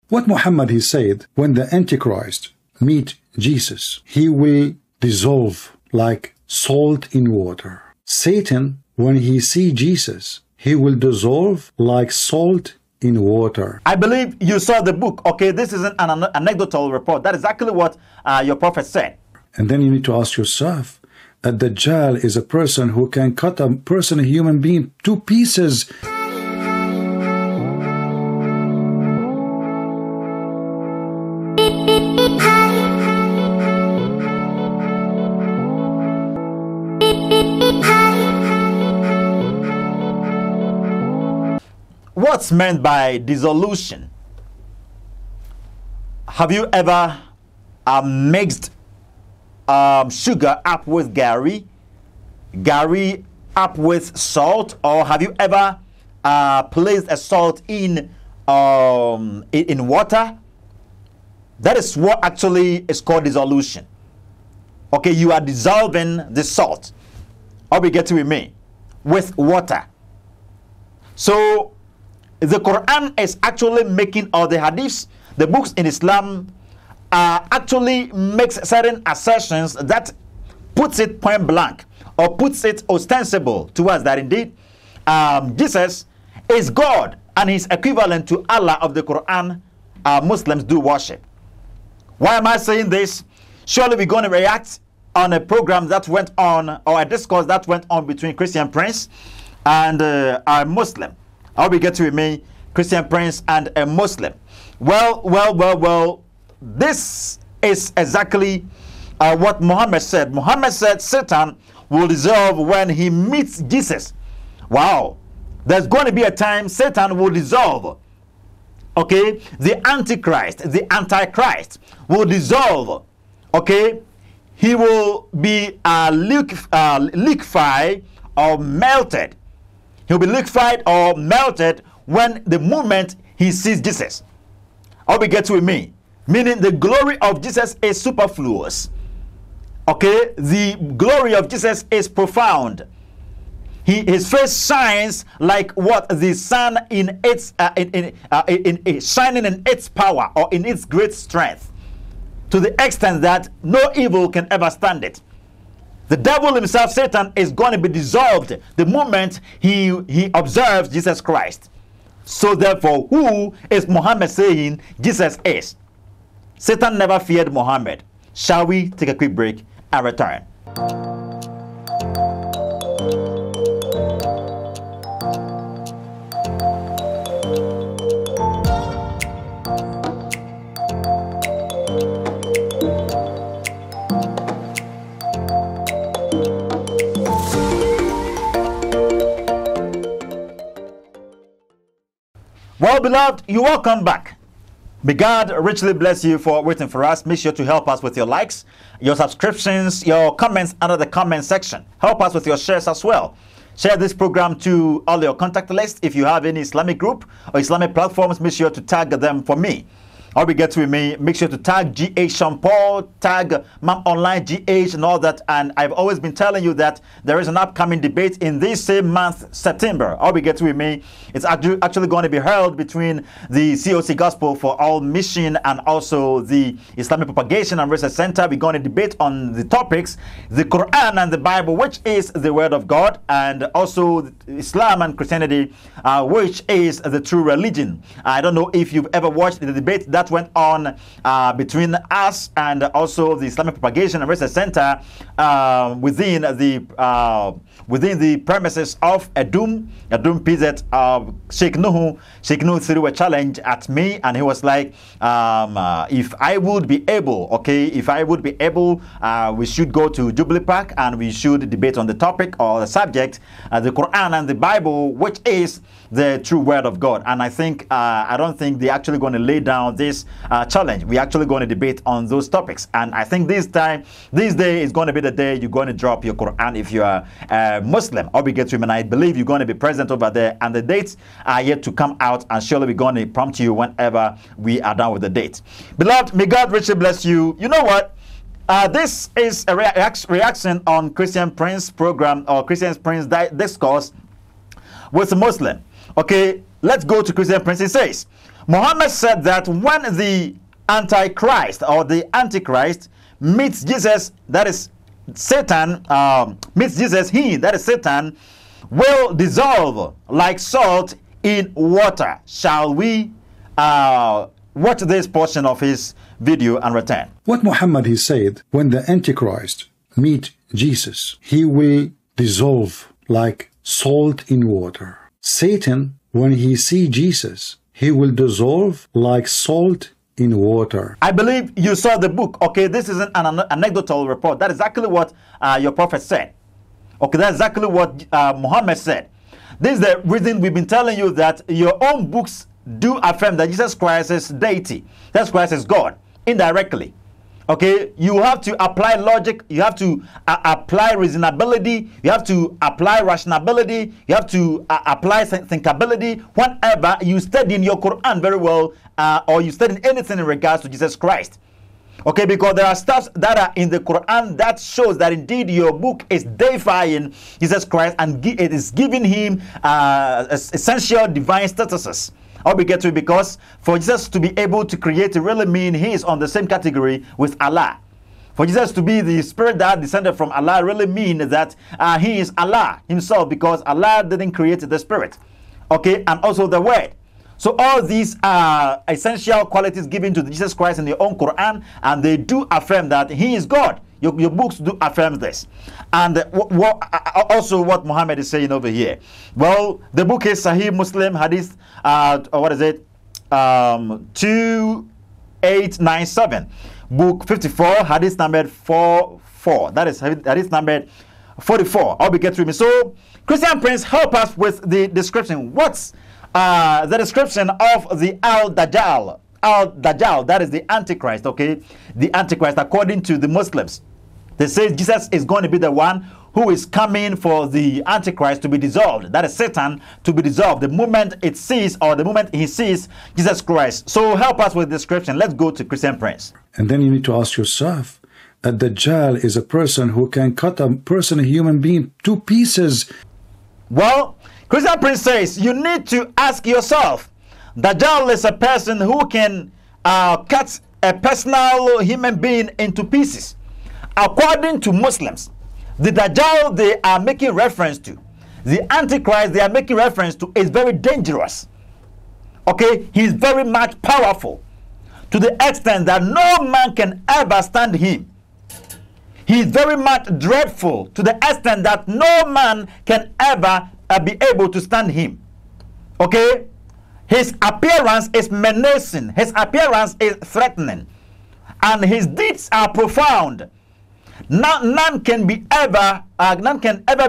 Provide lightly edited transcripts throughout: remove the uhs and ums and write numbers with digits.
What Muhammad he said, when the Antichrist meet Jesus, he will dissolve like salt in water. Satan, when he see Jesus, he will dissolve like salt in water. I believe you saw the book. Okay, this isn't an anecdotal report. That is exactly what your prophet said. And then you need to ask yourself, a Dajjal is a person who can cut a person, a human being, to pieces. What's meant by dissolution? Have you ever mixed sugar up with gari up with salt, or have you ever placed a salt in water? That is what actually is called dissolution. Okay, you are dissolving the salt, or we get with me, with water. So the Quran is actually making, or the hadiths, the books in Islam, actually makes certain assertions that puts it point blank, or puts it ostensible to us that indeed Jesus is God and is equivalent to Allah of the Quran Muslims do worship. Why am I saying this? Surely we're going to react on a program that went on, or a discourse that went on between Christian Prince and a Muslim. How we get to me, Christian Prince and a Muslim. Well, this is exactly what Muhammad said. Muhammad said Satan will dissolve when he meets Jesus. Wow. There's going to be a time Satan will dissolve. Okay? The Antichrist will dissolve. Okay? He will be liquefied or melted. He'll be liquefied or melted when the moment he sees Jesus. How we get to me? Meaning the glory of Jesus is superfluous. Okay? The glory of Jesus is profound. His face shines like what? The sun in its shining in its power, or in its great strength, to the extent that no evil can ever stand it. The devil himself, Satan, is going to be dissolved the moment he observes Jesus Christ. So therefore, who is Muhammad saying Jesus is? Satan never feared Muhammad. Shall we take a quick break and return? Well, beloved, you're welcome back. May God richly bless you for waiting for us. Make sure to help us with your likes, your subscriptions, your comments under the comment section. Help us with your shares as well. Share this program to all your contact lists. If you have any Islamic group or Islamic platforms, make sure to tag them for me. Or we get with me, make sure to tag GH Sean Paul, tag Mam Online GH and all that. And I've always been telling you that there is an upcoming debate in this same month, September. Or we get with me, it's actually going to be held between the COC Gospel for All Mission and also the Islamic Propagation and Research Center. We're going to debate on the topics, the Quran and the Bible, which is the Word of God, and also Islam and Christianity, which is the true religion. I don't know if you've ever watched the debate that went on between us and also the Islamic Propagation and Research Center within the premises of Edum PZ. Sheikh Nuhu threw a challenge at me, and he was like, if I would be able, we should go to Jubilee Park and we should debate on the topic or the subject, the Quran and the Bible, which is the true word of God. And I think I don't think they're actually going to lay down this challenge. We're actually going to debate on those topics, and I think this day is going to be the day you're going to drop your Quran if you are a Muslim. Obligate women, I believe you're going to be present over there, and the dates are yet to come out, and surely we're going to prompt you whenever we are done with the date. Beloved, may God richly bless you. You know what? This is a reaction on Christian Prince program, or Christian Prince discourse with a Muslim. Okay, let's go to Christian Prince. He says, Muhammad said that when the Antichrist or the Antichrist meets Jesus, that is Satan, meets Jesus, he, that is Satan, will dissolve like salt in water. Shall we watch this portion of his video and return? What Muhammad he said, when the Antichrist meet Jesus, he will dissolve like salt in water. Satan, when he see Jesus, he will dissolve like salt in water. I believe you saw the book. Okay, this isn't an anecdotal report. That is exactly what your prophet said. Okay, that's exactly what Muhammad said. This is the reason we've been telling you that your own books do affirm that Jesus Christ is deity. Jesus Christ is God, indirectly. Okay, you have to apply logic, you have to apply reasonability, you have to apply rationality, you have to apply thinkability whenever you study in your Quran very well, or you study anything in regards to Jesus Christ. Okay, because there are stuff that are in the Quran that shows that indeed your book is deifying Jesus Christ and it is giving him essential divine statuses. How we get to it? Because for Jesus to be able to create really mean he is on the same category with Allah. For Jesus to be the spirit that descended from Allah really mean that he is Allah himself, because Allah didn't create the spirit. Okay, and also the word. So all these are essential qualities given to Jesus Christ in the own Quran, and they do affirm that he is God. Your books do affirm this. And also what Muhammad is saying over here. Well, the book is Sahih Muslim Hadith, what is it? 2897. Book 54, Hadith number 44. That is Hadith number 44. I'll be getting me. So, Christian Prince, help us with the description. What's the description of the Al-Dajjal? Al-Dajjal, that is the Antichrist, okay? The Antichrist, according to the Muslims. They say Jesus is going to be the one who is coming for the Antichrist to be dissolved. That is Satan to be dissolved the moment it sees, or the moment he sees Jesus Christ. So help us with the description. Let's go to Christian Prince. And then you need to ask yourself, a Dajjal is a person who can cut a person, a human being, to pieces. Well, Christian Prince says you need to ask yourself, Dajjal is a person who can cut a personal human being into pieces. According to Muslims, the Dajjal they are making reference to, the Antichrist they are making reference to, is very dangerous. Okay, he is very much powerful to the extent that no man can ever stand him. He is very much dreadful to the extent that no man can ever be able to stand him. Okay, his appearance is menacing, his appearance is threatening, and his deeds are profound. None can ever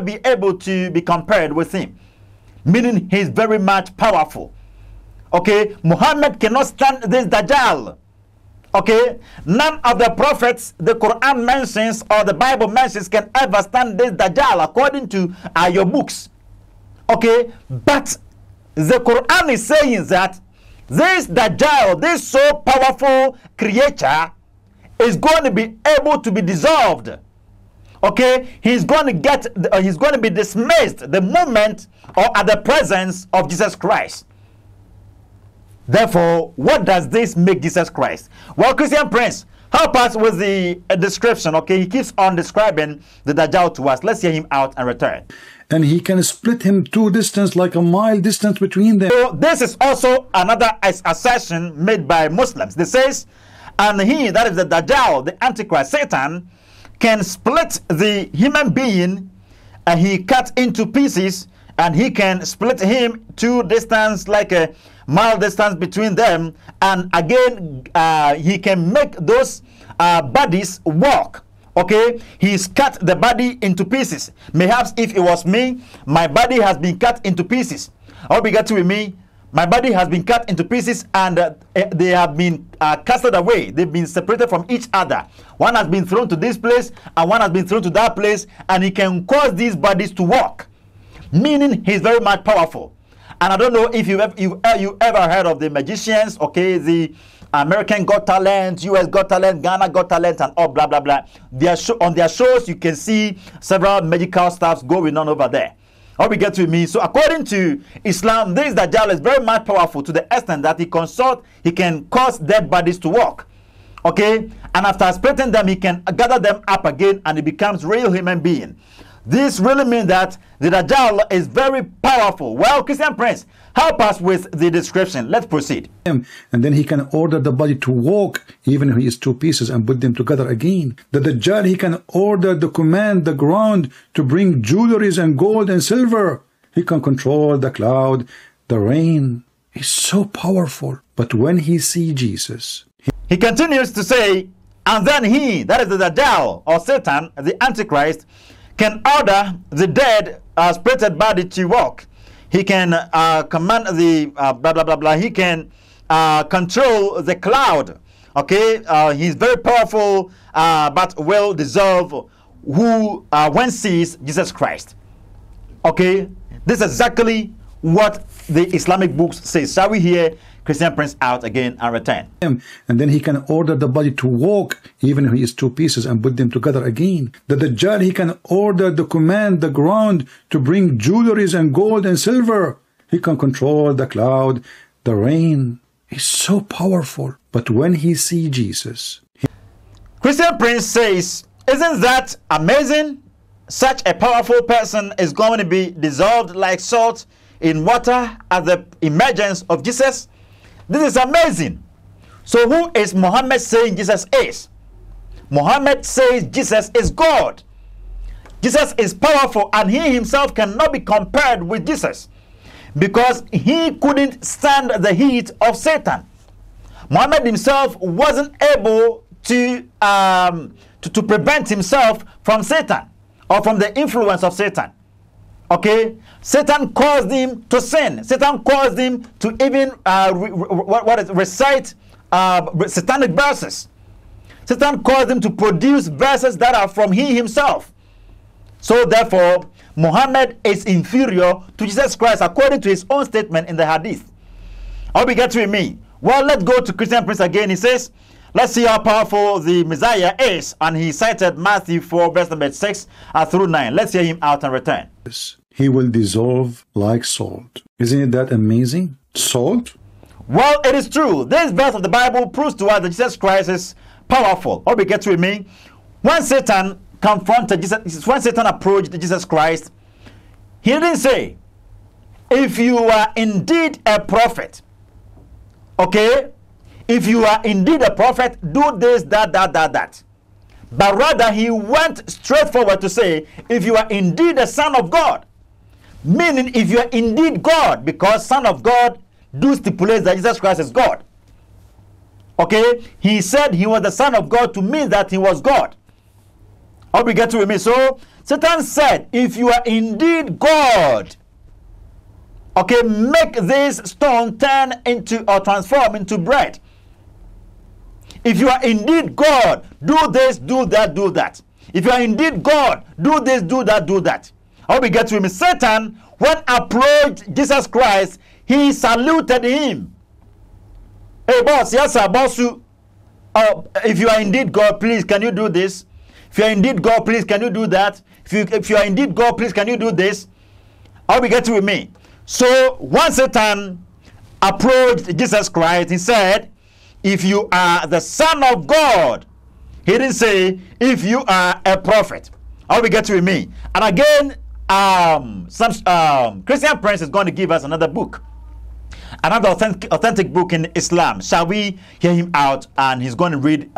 be able to be compared with him, meaning he is very much powerful. Okay, Muhammad cannot stand this Dajjal. Okay, none of the prophets the Quran mentions or the Bible mentions can ever stand this Dajjal according to your books. Okay, but the Quran is saying that this Dajjal, this so powerful creature, is going to be able to be dissolved. Okay, he's going to be dismissed the moment or at the presence of Jesus Christ. Therefore, what does this make Jesus Christ? Well, Christian Prince, help us with the description. Okay, he keeps on describing the Dajjal to us. Let's hear him out and return. And he can split him two distance, like a mile distance between them. So this is also another assertion made by Muslims. They says, and he, that is the Dajjal, the Antichrist, Satan, can split the human being, and he cut into pieces, and he can split him two distance, like a mile distance between them, and again he can make those bodies walk. Okay, he's cut the body into pieces. Perhaps if it was me, my body has been cut into pieces. I hope you get with me. My body has been cut into pieces, and they have been casted away. They've been separated from each other. One has been thrown to this place, and one has been thrown to that place, and he can cause these bodies to walk, meaning he's very much powerful. And I don't know if you ever heard of the magicians, okay, the American Got Talent, U.S. Got Talent, Ghana Got Talent, and all blah, blah, blah. On their shows, you can see several magical stuff going on over there. Or we get to me. So according to Islam, this Dajjal is very much powerful to the extent that he can cause dead bodies to walk. Okay? And after splitting them, he can gather them up again and he becomes real human being. This really means that the Dajjal is very powerful. Well, Christian Prince, help us with the description. Let's proceed. And then he can order the body to walk, even if he is two pieces, and put them together again. The Dajjal, he can command the ground to bring jewelries and gold and silver. He can control the cloud, the rain. He's so powerful. But when he sees Jesus, he continues to say, and then he, that is the Dajjal or Satan, the Antichrist, can order the dead spirited body to walk. He can command the blah blah blah blah. He can control the cloud. Okay, he's very powerful, but will dissolve who one sees Jesus Christ. Okay, this is exactly what the Islamic books say. Shall we hear Christian Prince out again and return? And then he can order the body to walk, even if he is two pieces, and put them together again. The Dajjal, he can command the ground to bring jewelries and gold and silver. He can control the cloud, the rain. He's so powerful. But when he sees Jesus, Christian Prince says, isn't that amazing? Such a powerful person is going to be dissolved like salt in water at the emergence of Jesus. This is amazing. So who is Muhammad saying Jesus is? Muhammad says Jesus is God. Jesus is powerful, and he himself cannot be compared with Jesus because he couldn't stand the heat of Satan. Muhammad himself wasn't able to prevent himself from Satan or from the influence of Satan. Okay, Satan caused him to sin. Satan caused him to even recite satanic verses. Satan caused him to produce verses that are from he himself. So therefore, Muhammad is inferior to Jesus Christ according to his own statement in the Hadith. How we get to me? Well, let's go to Christian Prince again. He says, let's see how powerful the Messiah is. And he cited Matthew 4, verse number 6 through 9. Let's hear him out and return. He will dissolve like salt. Isn't that amazing? Salt? Well, it is true. This verse of the Bible proves to us that Jesus Christ is powerful. How we get to me? When Satan confronted Jesus, when Satan approached Jesus Christ, he didn't say, if you are indeed a prophet, okay, if you are indeed a prophet, do this, that. But rather, he went straight forward to say, if you are indeed the Son of God, meaning if you are indeed God, because Son of God do stipulate that Jesus Christ is God. Okay, he said he was the Son of God to mean that he was God. How we get to me? So Satan said, if you are indeed God, okay, make this stone turn into or transform into bread. If you are indeed God, do this, do that. If you are indeed God, do this, do that. How we get to him? Satan, when approached Jesus Christ, he saluted him. Hey boss, yes sir, boss. If you are indeed God, please can you do this? If you are indeed God, please can you do that? If you are indeed God, please can you do this? How we get to me? So when Satan approached Jesus Christ, he said, if you are the Son of God. He didn't say, if you are a prophet. How we get to me? And again, Christian Prince is going to give us another book. Another authentic book in Islam. Shall we hear him out? And he's going to read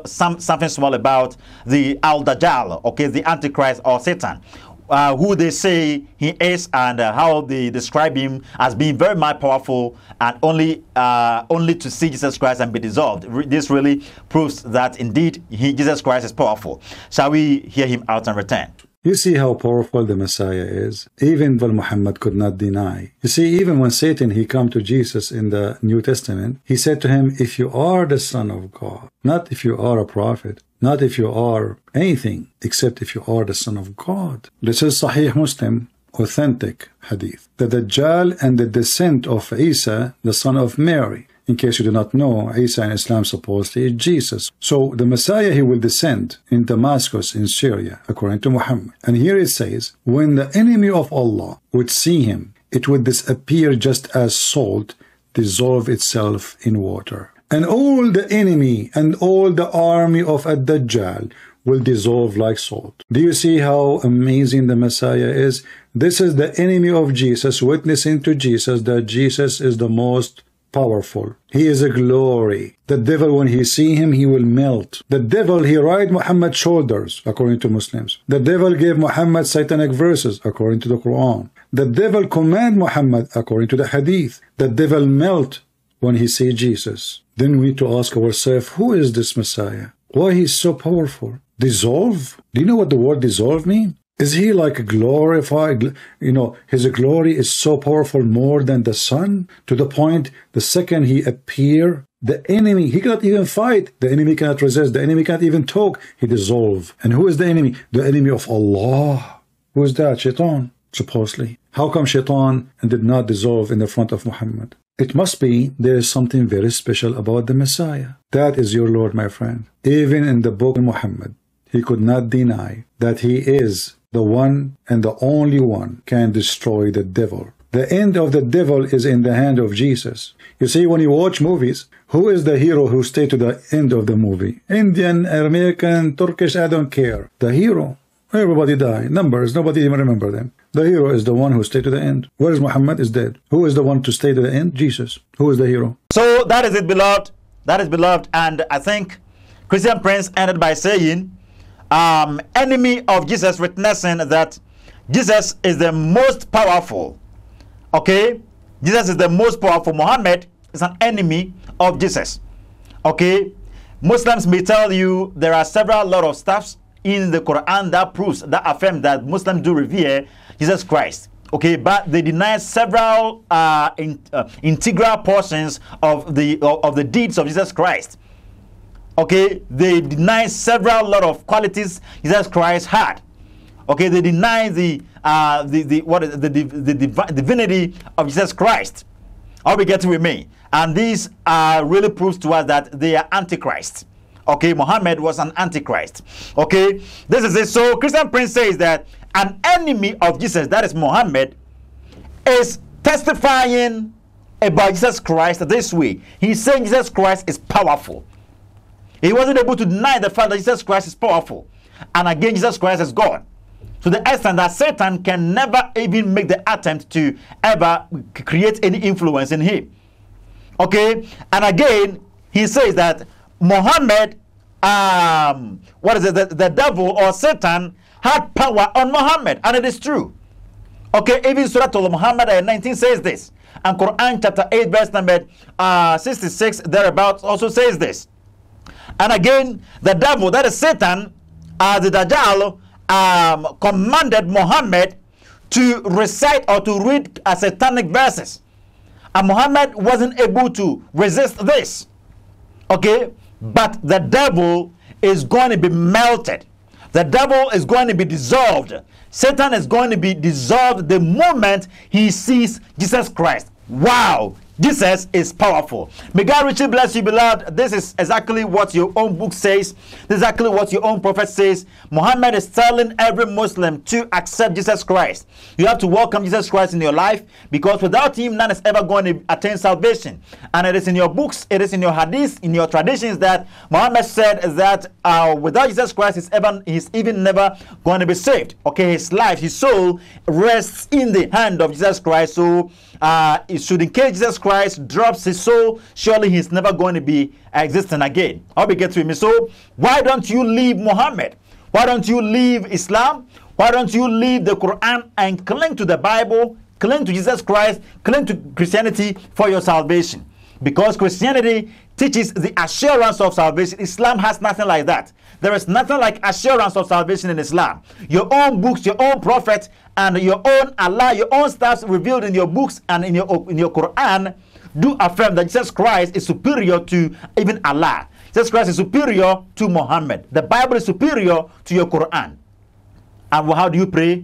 something small about the Al-Dajjal, okay, the Antichrist or Satan. Who they say he is and how they describe him as being very much powerful and only to see Jesus Christ and be dissolved. This really proves that indeed Jesus Christ is powerful. Shall we hear him out and return? You see how powerful the Messiah is, even though Muhammad could not deny. You see, even when Satan, he came to Jesus in the New Testament, he said to him, if you are the Son of God, not if you are a prophet, not if you are anything, except if you are the Son of God. This is Sahih Muslim, authentic hadith. The Dajjal and the descent of Isa, the son of Mary. In case you do not know, Isa in Islam supposedly is Jesus. So the Messiah, he will descend in Damascus in Syria, according to Muhammad. And here it says, when the enemy of Allah would see him, it would disappear just as salt dissolve itself in water. And all the enemy and all the army of Ad-Dajjal will dissolve like salt. Do you see how amazing the Messiah is? This is the enemy of Jesus witnessing to Jesus that Jesus is the most powerful. He is a glory. The devil, when he see him, he will melt. The devil, he ride Muhammad's shoulders, according to Muslims. The devil gave Muhammad satanic verses, according to the Quran. The devil command Muhammad, according to the Hadith. The devil melt when he see Jesus. Then we need to ask ourselves, who is this Messiah? Why he is so powerful? Dissolve? Do you know what the word dissolve means? Is he like glorified? You know, his glory is so powerful more than the sun, to the point the second he appear, the enemy, he cannot even fight. The enemy cannot resist. The enemy cannot even talk. He dissolve. And who is the enemy? The enemy of Allah. Who is that? Shaitan, supposedly. How come Shaitan did not dissolve in the front of Muhammad? It must be there is something very special about the Messiah. That is your Lord, my friend. Even in the book of Muhammad, he could not deny that he is the one and the only one can destroy the devil. The end of the devil is in the hand of Jesus. You see, when you watch movies, who is the hero who stay to the end of the movie? Indian, American, Turkish, I don't care. The hero. Everybody die. Numbers, nobody even remember them. The hero is the one who stay to the end. Where is Muhammad? Is dead. Who is the one to stay to the end? Jesus. Who is the hero? So that is it, beloved. That is beloved. And I think Christian Prince ended by saying, enemy of Jesus, witnessing that Jesus is the most powerful. Okay? Jesus is the most powerful. Muhammad is an enemy of Jesus. Okay? Muslims may tell you there are several lot of stuffs in the Quran that proves, that affirm that Muslims do revere Jesus Christ. Okay, but they deny several integral portions of the deeds of Jesus Christ. Okay, they deny several lot of qualities Jesus Christ had. Okay, they deny the divinity of Jesus Christ. Are we getting with me? And this really proves to us that they are antichrist. Okay, Muhammad was an antichrist. Okay, this is it. So Christian Prince says that an enemy of Jesus, that is Muhammad, is testifying about Jesus Christ this way. He's saying Jesus Christ is powerful. He wasn't able to deny the fact that Jesus Christ is powerful. And again, Jesus Christ is God. To the extent that Satan can never even make the attempt to ever create any influence in him. Okay? And again, he says that Muhammad, the devil or Satan had power on Muhammad. And it is true. Okay? Even Surah Al-Muhammad 19 says this. And Quran chapter 8 verse number 66 thereabouts also says this. And again, the devil, that is Satan, the Dajjal, commanded Muhammad to recite or to read satanic verses. And Muhammad wasn't able to resist this. Okay? But the devil is going to be melted. The devil is going to be dissolved. Satan is going to be dissolved the moment he sees Jesus Christ. Wow! Jesus is powerful. May God richly bless you, beloved. This is exactly what your own book says. This is exactly what your own prophet says. Muhammad is telling every Muslim to accept Jesus Christ. You have to welcome Jesus Christ in your life, because without him, none is ever going to attain salvation. And it is in your books, it is in your hadith, in your traditions that Muhammad said that without Jesus Christ, he's even never going to be saved. Okay, his life, his soul rests in the hand of Jesus Christ. So it should, in case Jesus Christ drops his soul, surely he's never going to be existing again. I'll be getting to me. So why don't you leave Muhammad? Why don't you leave Islam? Why don't you leave the Quran and cling to the Bible, cling to Jesus Christ, cling to Christianity for your salvation? Because Christianity teaches the assurance of salvation. Islam has nothing like that. There is nothing like assurance of salvation in Islam. Your own books, your own prophet, and your own Allah, your own stuff revealed in your books and in your Quran do affirm that Jesus Christ is superior to even Allah. Jesus Christ is superior to Muhammad. The Bible is superior to your Quran. And how do you pray?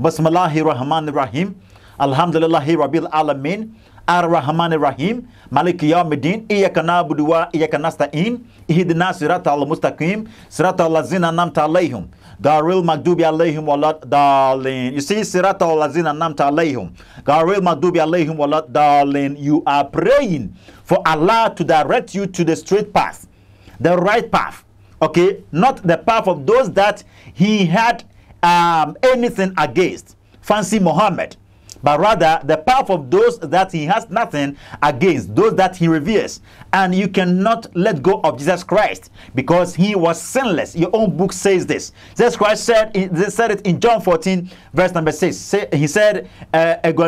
Bismillahir Rahmanir Rahim. Alhamdulillahi Rabbil Alameen. Ar-Rahman Ar-Rahim, Maliki Yawmiddin, Iyyaka na'budu wa iyyaka nasta'in, Ihdina siratal mustaqim, siratal ladzina an'amta alayhim, Ghayril maghdubi alayhim waladdallin. You see, siratal ladzina an'amta alayhim, Ghayril maghdubi alayhim waladdallin. You are praying for Allah to direct you to the straight path, the right path. Okay, not the path of those that he had anything against, fancy Muhammad, but rather the path of those that he has nothing against, those that he reveres. And you cannot let go of Jesus Christ because he was sinless. Your own book says this. Jesus Christ said it in John 14 verse number 6. He said, I am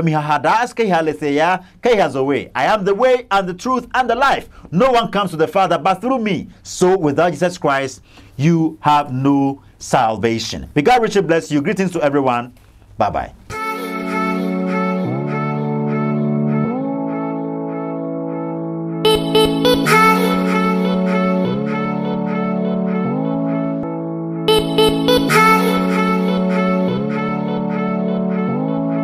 the way and the truth and the life. No one comes to the Father but through me. So without Jesus Christ, you have no salvation. May God richly bless you. Greetings to everyone. Bye-bye.